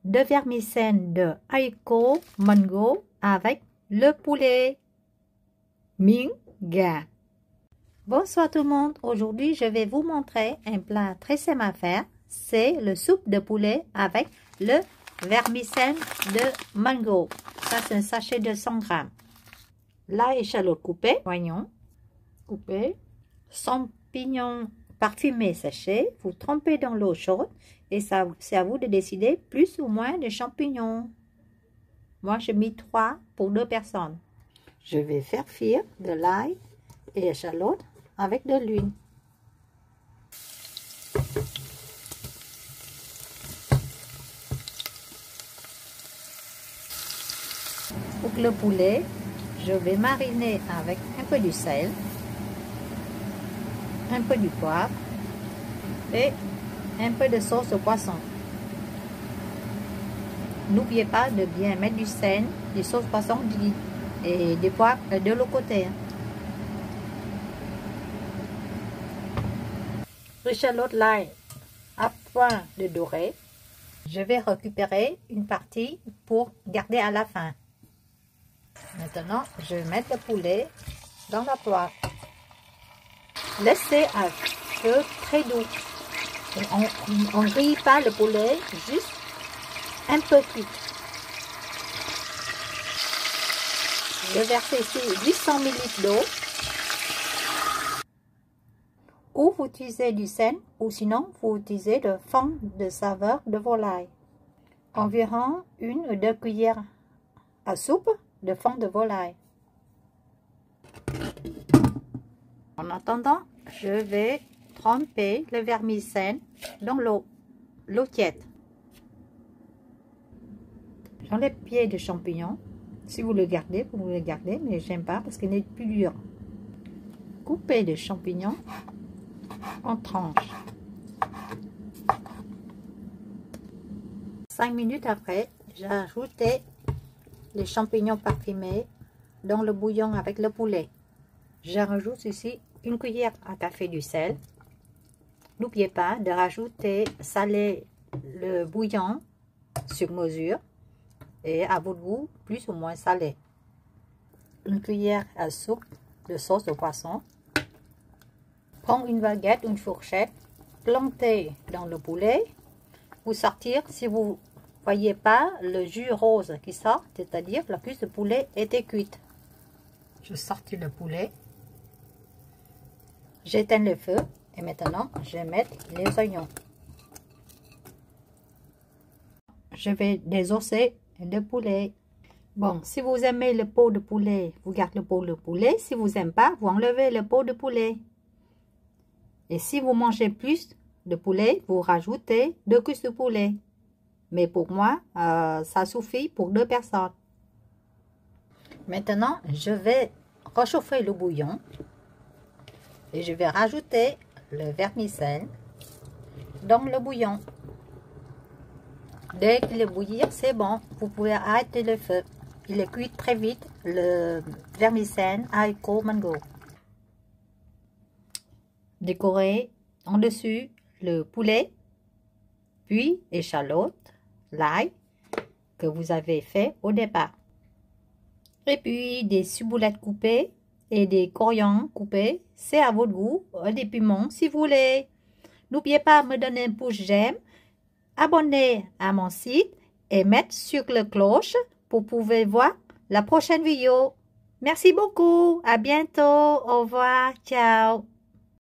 de vermicelle de haricot mango avec le poulet. Miếng gà. Bonsoir tout le monde. Aujourd'hui, je vais vous montrer un plat très simple à faire. C'est le soupe de poulet avec le vermicelle de mango. Ça, c'est un sachet de 100 grammes. L'ail échalote coupé, oignon coupé, champignons parfumés séchés. Vous trempez dans l'eau chaude et ça, c'est à vous de décider plus ou moins de champignons. Moi, j'ai mis 3 pour 2 personnes. Je vais faire frire de l'ail et échalote avec de l'huile. Pour le poulet, je vais mariner avec un peu du sel, un peu du poivre et un peu de sauce au poisson. N'oubliez pas de bien mettre du sel, du sauce poisson et du poivre de l'autre côté. L'échalote l'ail à point de doré. Je vais récupérer une partie pour garder à la fin. Maintenant, je vais mettre le poulet dans la poêle. Laissez à feu très doux. On ne grille pas le poulet, juste un peu cuit. Je vais verser ici 800 ml d'eau. Ou vous utilisez du sel, ou sinon vous utilisez le fond de saveur de volaille. Environ 1 ou 2 cuillères à soupe de fond de volaille. En attendant, je vais tremper le vermicelle dans l'eau tiède. J'enlève le pied de champignon. Si vous le gardez, vous le gardez, mais j'aime pas parce qu'il est plus dur. Coupez les champignons en tranches. 5 minutes après, j'ai ajouté les champignons parfumés dans le bouillon avec le poulet. Je rajoute ici une cuillère à café du sel. N'oubliez pas de rajouter saler le bouillon sur mesure et à votre goût plus ou moins salé. Une cuillère à soupe de sauce au poisson. Prends une baguette, une fourchette, plantez dans le poulet. Vous sortir si vous voyez pas le jus rose qui sort, c'est-à-dire la cuisse de poulet était cuite. Je sortis le poulet. J'éteins le feu et maintenant je vais mettre les oignons. Je vais désosser le poulet. Bon, si vous aimez le pot de poulet, vous gardez le pot de poulet. Si vous n'aimez pas, vous enlevez le pot de poulet. Et si vous mangez plus de poulet, vous rajoutez 2 cuisses de poulet. Mais pour moi, ça suffit pour 2 personnes. Maintenant, je vais réchauffer le bouillon. Et je vais rajouter le vermicelle dans le bouillon. Dès qu'il est bouillir, c'est bon. Vous pouvez arrêter le feu. Il est cuit très vite, le vermicelle haricot mango. Décorez en dessus le poulet, puis échalote, l'ail que vous avez fait au départ. Et puis des ciboulettes coupées et des coriandres coupés. C'est à votre goût, des piments si vous voulez. N'oubliez pas de me donner un pouce j'aime, abonner à mon site et mettre sur la cloche pour pouvoir voir la prochaine vidéo. Merci beaucoup, à bientôt, au revoir, ciao.